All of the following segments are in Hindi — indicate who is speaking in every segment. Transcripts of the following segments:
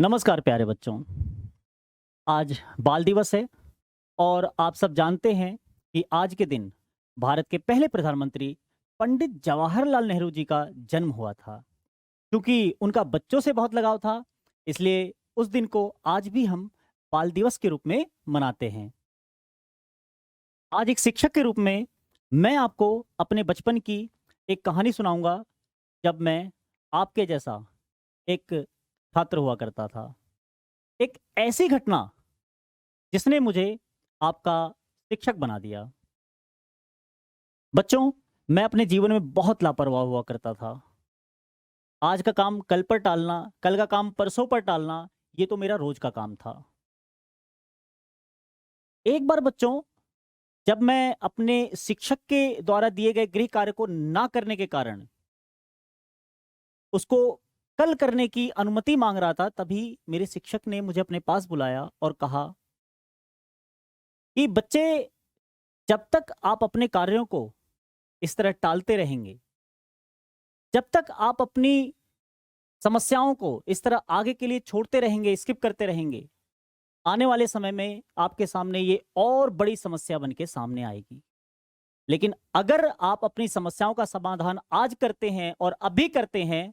Speaker 1: नमस्कार प्यारे बच्चों। आज बाल दिवस है और आप सब जानते हैं कि आज के दिन भारत के पहले प्रधानमंत्री पंडित जवाहरलाल नेहरू जी का जन्म हुआ था। क्योंकि उनका बच्चों से बहुत लगाव था, इसलिए उस दिन को आज भी हम बाल दिवस के रूप में मनाते हैं। आज एक शिक्षक के रूप में मैं आपको अपने बचपन की एक कहानी सुनाऊंगा, जब मैं आपके जैसा एक छात्र हुआ करता था। एक ऐसी घटना जिसने मुझे आपका शिक्षक बना दिया। बच्चों, मैं अपने जीवन में बहुत लापरवाह हुआ करता था। आज का काम कल पर टालना, कल का काम परसों पर टालना, ये तो मेरा रोज का काम था। एक बार बच्चों, जब मैं अपने शिक्षक के द्वारा दिए गए गृह कार्य को ना करने के कारण उसको कल करने की अनुमति मांग रहा था, तभी मेरे शिक्षक ने मुझे अपने पास बुलाया और कहा कि बच्चे, जब तक आप अपने कार्यों को इस तरह टालते रहेंगे, जब तक आप अपनी समस्याओं को इस तरह आगे के लिए छोड़ते रहेंगे, स्किप करते रहेंगे, आने वाले समय में आपके सामने ये और बड़ी समस्या बन के सामने आएगी। लेकिन अगर आप अपनी समस्याओं का समाधान आज करते हैं और अभी करते हैं,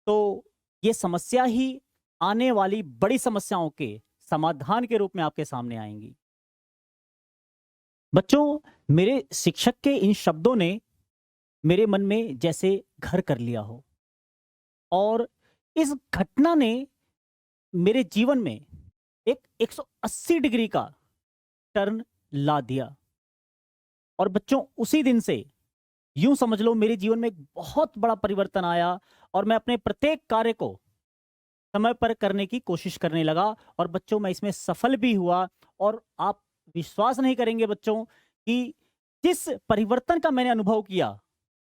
Speaker 1: तो ये समस्या ही आने वाली बड़ी समस्याओं के समाधान के रूप में आपके सामने आएंगी। बच्चों, मेरे शिक्षक के इन शब्दों ने मेरे मन में जैसे घर कर लिया हो, और इस घटना ने मेरे जीवन में एक 180 डिग्री का टर्न ला दिया। और बच्चों, उसी दिन से यूं समझ लो मेरे जीवन में एक बहुत बड़ा परिवर्तन आया, और मैं अपने प्रत्येक कार्य को समय पर करने की कोशिश करने लगा। और बच्चों, मैं इसमें सफल भी हुआ। और आप विश्वास नहीं करेंगे बच्चों कि जिस परिवर्तन का मैंने अनुभव किया,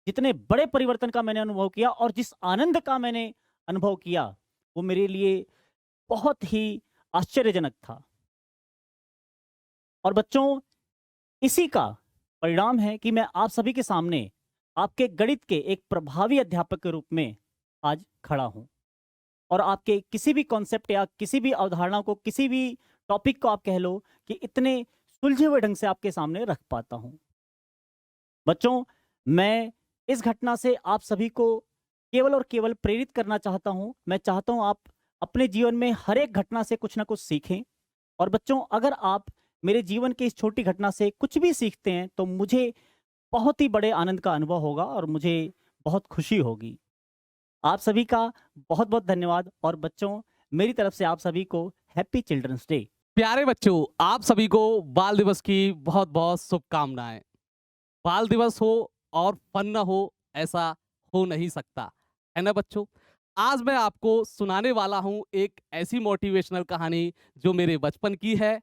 Speaker 1: जितने बड़े परिवर्तन का मैंने अनुभव किया और जिस आनंद का मैंने अनुभव किया, वो मेरे लिए बहुत ही आश्चर्यजनक था। और बच्चों, इसी का परिणाम है कि मैं आप सभी के सामने आपके गणित के एक प्रभावी अध्यापक के रूप में आज खड़ा हूं, और आपके किसी भी कॉन्सेप्ट या किसी भी अवधारणा को, किसी भी टॉपिक को आप कह लो, कि इतने सुलझे हुए ढंग से आपके सामने रख पाता हूं। बच्चों, मैं इस घटना से आप सभी को केवल और केवल प्रेरित करना चाहता हूं। मैं चाहता हूं आप अपने जीवन में हर एक घटना से कुछ ना कुछ सीखें। और बच्चों, अगर आप मेरे जीवन की इस छोटी घटना से कुछ भी सीखते हैं, तो मुझे बहुत ही बड़े आनंद का अनुभव होगा और मुझे बहुत खुशी होगी। आप सभी का बहुत बहुत धन्यवाद। और बच्चों, मेरी तरफ से आप सभी को हैप्पी चिल्ड्रंस डे।
Speaker 2: प्यारे बच्चों, आप सभी को बाल दिवस की बहुत बहुत शुभकामनाएं। बाल दिवस हो और फन न हो, ऐसा हो नहीं सकता, है ना बच्चों। आज मैं आपको सुनाने वाला हूं एक ऐसी मोटिवेशनल कहानी जो मेरे बचपन की है।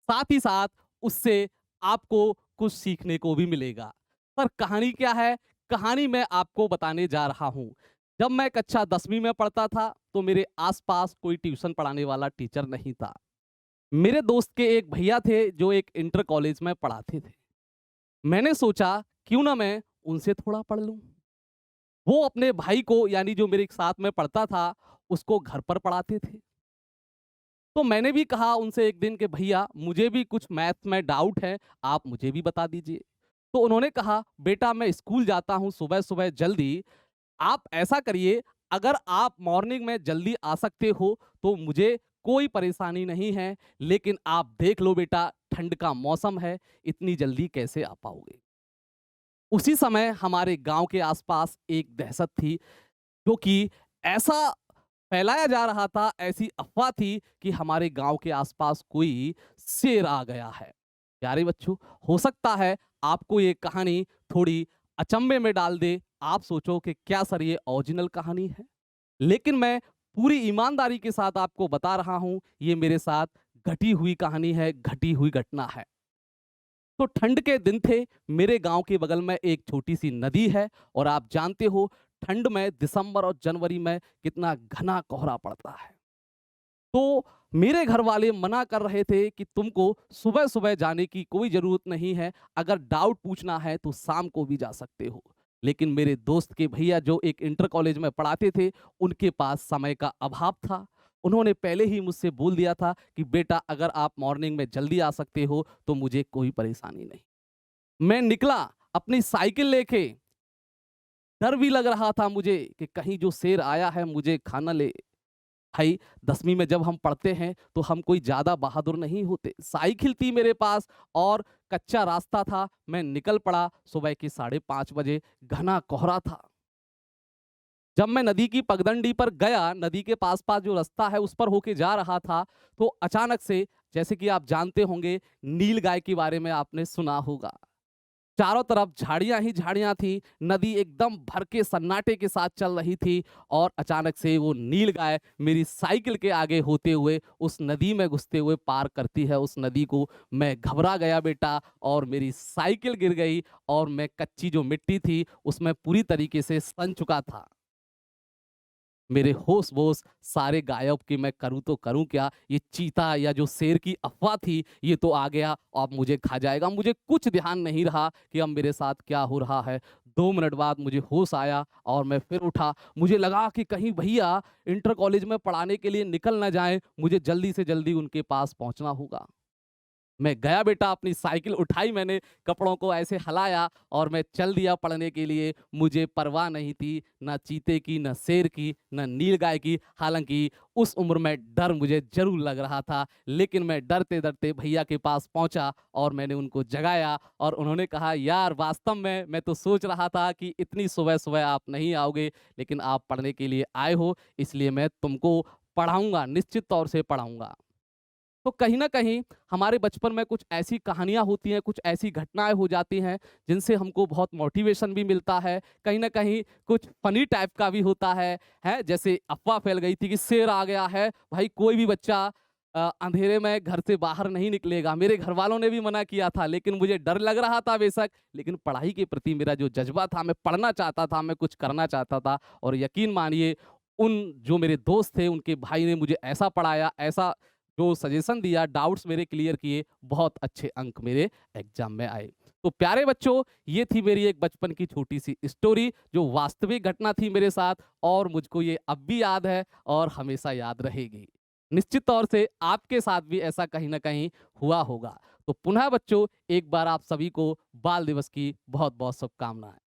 Speaker 2: साथ ही साथ उससे आपको कुछ सीखने को भी मिलेगा। पर कहानी क्या है? कहानी मैं आपको बताने जा रहा हूं। जब मैं कक्षा 10वीं में पढ़ता था, तो मेरे आसपास कोई ट्यूशन पढ़ाने वाला टीचर नहीं था। मेरे दोस्त के एक भैया थे जो एक इंटर कॉलेज में पढ़ाते थे। मैंने सोचा क्यों ना मैं उनसे थोड़ा पढ़ लूं। वो अपने भाई को, यानी जो मेरे साथ में पढ़ता था, उसको घर पर पढ़ाते थे। तो मैंने भी कहा उनसे एक दिन कि भैया, मुझे भी कुछ मैथ में डाउट है, आप मुझे भी बता दीजिए। तो उन्होंने कहा, बेटा मैं स्कूल जाता हूँ सुबह सुबह जल्दी, आप ऐसा करिए, अगर आप मॉर्निंग में जल्दी आ सकते हो तो मुझे कोई परेशानी नहीं है, लेकिन आप देख लो बेटा, ठंड का मौसम है, इतनी जल्दी कैसे आ पाओगे। उसी समय हमारे गांव के आसपास एक दहशत थी, जो कि ऐसा फैलाया जा रहा था, ऐसी अफवाह थी कि हमारे गांव के आसपास कोई शेर आ गया है। प्यारे बच्चों, हो सकता है आपको ये कहानी थोड़ी अचंभे में डाल दे। आप सोचो कि क्या सर ये ओरिजिनल कहानी है? लेकिन मैं पूरी ईमानदारी के साथ आपको बता रहा हूं, ये मेरे साथ घटी हुई कहानी है, घटी हुई घटना है। तो ठंड के दिन थे, मेरे गांव के बगल में एक छोटी सी नदी है, और आप जानते हो ठंड में दिसंबर और जनवरी में कितना घना कोहरा पड़ता है। तो मेरे घर वाले मना कर रहे थे कि तुमको सुबह सुबह जाने की कोई जरूरत नहीं है, अगर डाउट पूछना है तो शाम को भी जा सकते हो। लेकिन मेरे दोस्त के भैया जो एक इंटर कॉलेज में पढ़ाते थे, उनके पास समय का अभाव था। उन्होंने पहले ही मुझसे बोल दिया था कि बेटा अगर आप मॉर्निंग में जल्दी आ सकते हो तो मुझे कोई परेशानी नहीं। मैं निकला अपनी साइकिल लेके, डर भी लग रहा था मुझे कि कहीं जो शेर आया है मुझे खा ना ले। भाई 10वीं में जब हम पढ़ते हैं तो हम कोई ज़्यादा बहादुर नहीं होते। साइकिल थी मेरे पास और कच्चा रास्ता था। मैं निकल पड़ा सुबह के 5:30 बजे, घना कोहरा था। जब मैं नदी की पगडंडी पर गया, नदी के पास-पास जो रास्ता है उस पर होके जा रहा था, तो अचानक से जैसे कि आप जानते होंगे नीलगाय के बारे में आपने सुना होगा। चारों तरफ झाड़ियाँ ही झाड़ियाँ थी, नदी एकदम भर के सन्नाटे के साथ चल रही थी और अचानक से वो नीलगाय मेरी साइकिल के आगे होते हुए उस नदी में घुसते हुए पार करती है उस नदी को। मैं घबरा गया बेटा और मेरी साइकिल गिर गई और मैं कच्ची जो मिट्टी थी उसमें पूरी तरीके से सन चुका था। मेरे होश-वोश सारे गायब कि मैं करूँ तो करूँ क्या? ये चीता या जो शेर की अफ़वाह थी, ये तो आ गया और अब मुझे खा जाएगा। मुझे कुछ ध्यान नहीं रहा कि अब मेरे साथ क्या हो रहा है। 2 मिनट बाद मुझे होश आया और मैं फिर उठा। मुझे लगा कि कहीं भैया इंटर कॉलेज में पढ़ाने के लिए निकल ना जाएँ, मुझे जल्दी से जल्दी उनके पास पहुँचना होगा। मैं गया बेटा, अपनी साइकिल उठाई मैंने, कपड़ों को ऐसे हिलाया और मैं चल दिया पढ़ने के लिए। मुझे परवाह नहीं थी, ना चीते की, ना शेर की, ना नीलगाय की। हालाँकि उस उम्र में डर मुझे ज़रूर लग रहा था, लेकिन मैं डरते-डरते भैया के पास पहुँचा और मैंने उनको जगाया और उन्होंने कहा, "यार वास्तव में मैं तो सोच रहा था कि इतनी सुबह-सुबह आप नहीं आओगे, लेकिन आप पढ़ने के लिए आए हो, इसलिए मैं तुमको पढ़ाऊँगा, निश्चित तौर से पढ़ाऊँगा।" तो कहीं न कहीं हमारे बचपन में कुछ ऐसी कहानियाँ होती हैं, कुछ ऐसी घटनाएँ हो जाती हैं, जिनसे हमको बहुत मोटिवेशन भी मिलता है। कहीं न कहीं कुछ फ़नी टाइप का भी होता है, हैं? जैसे अफ़वाह फैल गई थी कि शेर आ गया है, भाई कोई भी बच्चा अंधेरे में घर से बाहर नहीं निकलेगा। मेरे घरवालों ने भी मना किया था, लेकिन मुझे डर लग रहा था बेशक, लेकिन पढ़ाई के प्रति मेरा जो जज़्बा था, मैं पढ़ना चाहता था, मैं कुछ करना चाहता था और यकीन मानिए उन जो मेरे दोस्त थे, उनके भाई ने मुझे ऐसा पढ़ाया, ऐसा जो सजेशन दिया, डाउट्स मेरे क्लियर किए, बहुत अच्छे अंक मेरे एग्जाम में आए। तो प्यारे बच्चों, ये थी मेरी एक बचपन की छोटी-सी स्टोरी जो वास्तविक घटना थी मेरे साथ और मुझको ये अब भी याद है और हमेशा याद रहेगी। निश्चित तौर से आपके साथ भी ऐसा कहीं न कहीं हुआ होगा। तो पुनः बच्चों, एक बार आप सभी को बाल दिवस की बहुत-बहुत शुभकामनाएँ।